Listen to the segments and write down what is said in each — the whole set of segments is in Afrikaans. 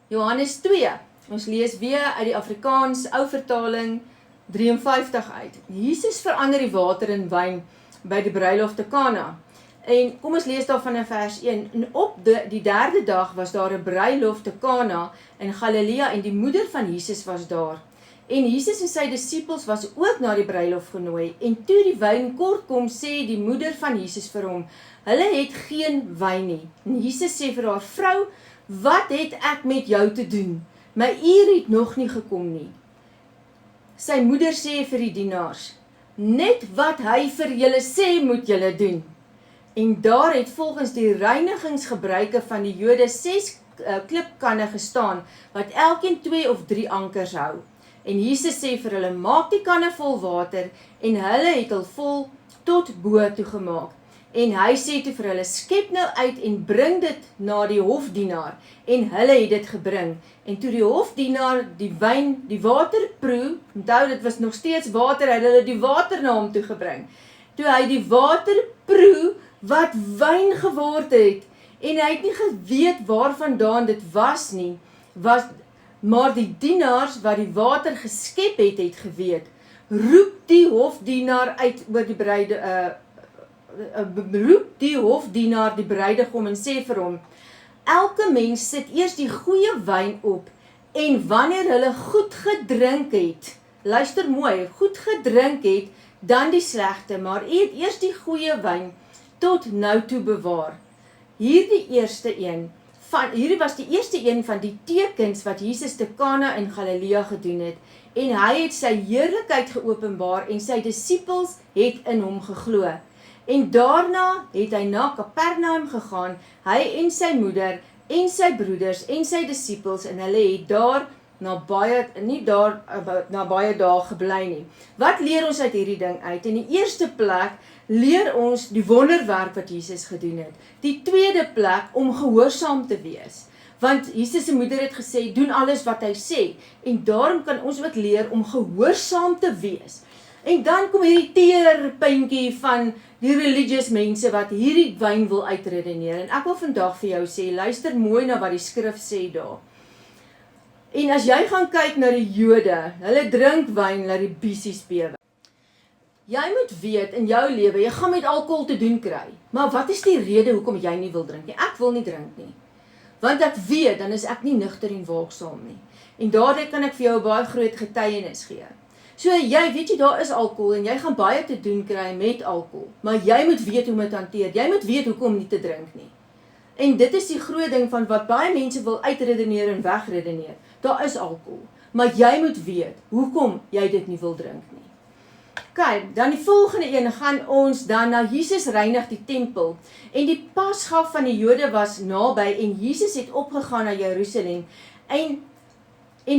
Johannes 2, ons lees weer uit die Afrikaans ou vertaling 53 uit. Jesus verander die water in wyn by die bruiloft te Kana. En kom ons lees daarvan in vers 1. En op die derde dag was daar 'n bruiloft te Kana in Galilea en die moeder van Jesus was daar. En Jesus en sy disippels was ook na die bruiloft genooi. En toe die wyn kort kom, sê die moeder van Jesus vir hom, hulle het geen wyn nie. En Jesus sê vir haar, vrou, wat het ek met jou te doen? My uur het nog nie gekom nie. Sy moeder sê vir die dienaars, net wat hy vir julle sê moet julle doen. En daar het volgens die reinigingsgebruike van die Jode 6 klipkanne gestaan, wat elkeen 2 of 3 ankers hou. En Jesus sê vir hulle, maak die kanne vol water, en hulle het al vol tot bo toe gemaak. En hy sê toe vir hulle, skep nou uit en bring dit na die hofdienaar. En hulle het dit gebring. En toe die hofdienaar die water proe, onthou dit was nog steeds water, het hulle die water na hom toe gebring. Toe hy die water proe, wat wyn geword het, en hy het nie geweet waarvandaan dit was nie, maar die dienaars wat die water geskep het geweet, roep die hofdienaar uit oor die roep die bruidegom en sê vir hom, elke mens sit eers die goeie wyn op, en wanneer hulle goed gedrink het, luister mooi, goed gedrink het, dan die slegte, maar eet eers die goeie wyn, tot nou toe bewaar. Hierdie was die eerste een van die tekens wat Jesus te Kana in Galilea gedoen het, en hy het sy heerlikheid geopenbaar, en sy disippels het in hom geglo. En daarna het hy na Kapernaum gegaan, hy en sy moeder, en sy broeders, en sy disippels, en hulle het daar na baie dae gebly nie. Wat leer ons uit hierdie ding uit? In die eerste plek leer ons die wonderwerk wat Jesus gedoen het. Die tweede plek om gehoorsaam te wees. Want Jesus se moeder het gesê, doen alles wat hy sê. En daarom kan ons ook leer om gehoorsaam te wees. En dan kom hierdie teerpuntjie van die religious mense wat hierdie wyn wil uitredeneer. En ek wil vandag vir jou sê, luister mooi na wat die skrif sê daar. En as jy gaan kyk na die Jode, hulle drink wyn, laat die biesies bewe. Jy moet weet in jou lewe, jy gaan met alkohol te doen kry. Maar wat is die rede hoekom jy nie wil drink nie? Ek wil nie drink nie. Want ek weet, dan is ek nie nugter en waaksaam nie. En daardie kan ek vir jou 'n baie groot getuienis gee. So jy weet jy, daar is alkohol en jy gaan baie te doen kry met alkohol. Maar jy moet weet hoe om dit hanteer. Jy moet weet hoekom nie te drink nie. En dit is die groot ding van wat baie mense wil uitredeneer en wegredeneer. Daar is alkohol. Maar jy moet weet hoekom jy dit nie wil drink nie. Kyk, dan die volgende een gaan ons dan na Jesus reinig die tempel. En die Pasga van die Jode was naby en Jesus het opgegaan na Jerusalem. En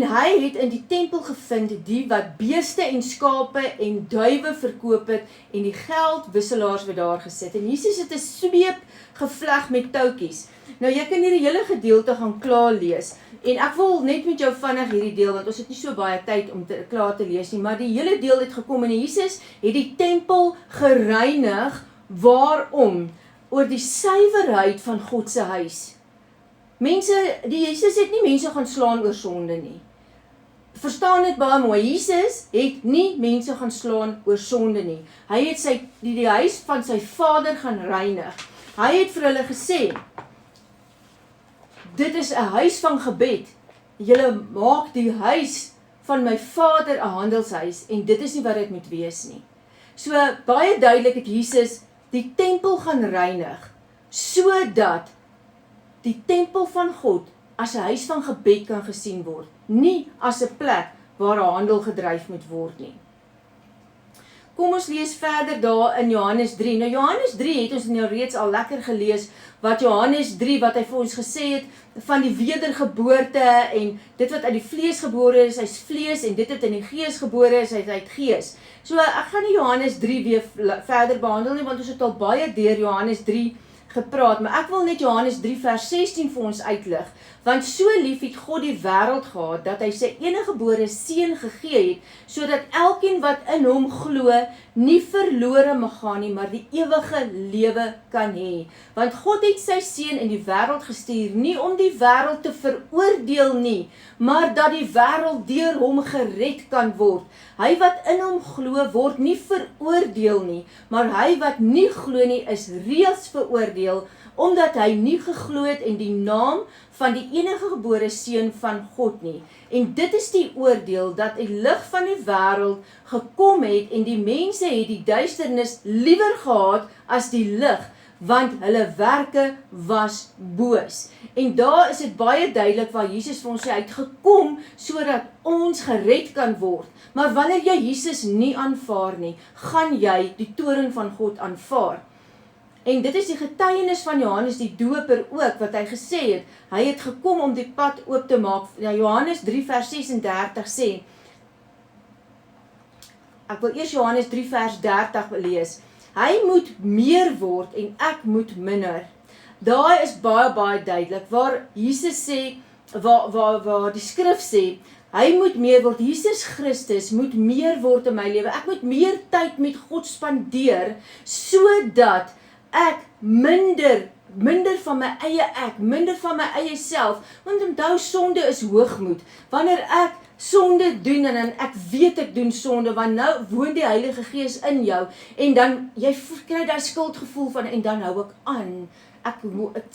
hy het in die tempel gevind die wat beeste en skape en duwe verkoop het en die geldwisselaars wat daar gesit. En Jesus het 'n sweep gevleg met toutjies. Nou jy kan hierdie hele gedeelte gaan klaar lees. En ek wil net met jou vinnig hierdie deel, want ons het nie so baie tyd om klaar te lees nie, maar die hele deel het gekom en Jesus het die tempel gereinig. Waarom? Oor die suiwerheid van God se huis. Jesus het nie mense gaan slaan oor sonde nie. Verstaan dit baie mooi, Jesus het nie mense gaan slaan oor sonde nie. Hy het die huis van sy Vader gaan reinig. Hy het vir hulle gesê, dit is 'n huis van gebed. Julle maak die huis van my Vader 'n handelshuis en dit is nie wat dit moet wees nie. So baie duidelik het Jesus die tempel gaan reinig, sodat die tempel van God as 'n huis van gebed kan gesien word, nie as 'n plek waar 'n handel gedryf moet word nie. Kom ons lees verder daar in Johannes 3. Nou Johannes 3 het ons nou reeds al lekker gelees, wat Johannes 3, wat hy vir ons gesê het, van die wedergeboorte, en dit wat uit die vlees gebore is, hy's vlees, en dit wat in die gees gebore is, hy's uit gees. So ek gaan nie Johannes 3 weer verder behandel nie, want ons het al baie deur Johannes 3 gepraat, maar ek wil net Johannes 3 vers 16 vir ons uitlig, Want so lief het God die wêreld gehad, dat hy sy eniggebore seun gegee het, sodat elkeen wat in hom glo, nie verlore mag gaan nie, maar die ewige lewe kan hê. Want God het sy seun in die wêreld gestuur, nie om die wêreld te veroordeel nie, maar dat die wêreld deur hom gered kan word. Hy wat in hom glo, word nie veroordeel nie, maar hy wat nie glo nie, is reeds veroordeel, omdat hy nie geglo het in die naam van die enige gebore seun van God nie. En dit is die oordeel, dat die lig van die wêreld gekom het, en die mense het die duisternis liewer gehad as die lig, want hulle werke was boos. En daar is dit baie duidelik waar Jesus vir ons sê, hy het gekom sodat ons gered kan word. Maar wanneer jy Jesus nie aanvaar nie, gaan jy die toorn van God aanvaar. En dit is die getuienis van Johannes die Doper ook, wat hy gesê het, hy het gekom om die pad oop te maak. Ja, Johannes 3 vers 36 sê, ek wil eers Johannes 3 vers 30 lees, hy moet meer word en ek moet minder. Daar is baie duidelik, waar Jesus sê, waar die skrif sê, hy moet meer word, Jesus Christus moet meer word in my lewe, ek moet meer tyd met God spandeer, sodat ek minder van my eie ek, minder van my eie self, want onthou sonde is hoogmoed, wanneer ek sonde doen, en dan ek weet ek doen sonde, want nou woon die Heilige Gees in jou, en dan, jy kry daai skuldgevoel van, en dan hou ek aan, ek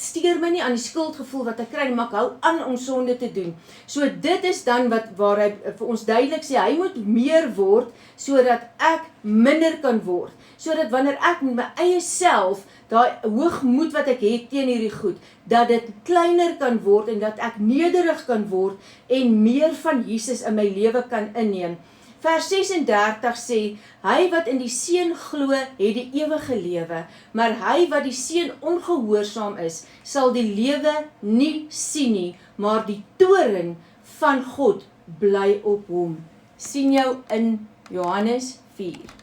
steur my nie aan die skuldgevoel wat ek kry, maar ek hou aan om sonde te doen. So dit is dan waar hy vir ons duidelik sê, hy moet meer word, sodat ek minder kan word, sodat wanneer ek met my eie self, daai hoogmoed wat ek het teen hierdie goed, dat dit kleiner kan word, en dat ek nederig kan word, en meer van Jesus in my lewe kan inneem. Vers 36 sê, hy wat in die seun glo, het die ewige lewe, maar hy wat die seun ongehoorsaam is, sal die lewe nie sien nie, maar die toorn van God bly op hom. Sien jou in Johannes 4.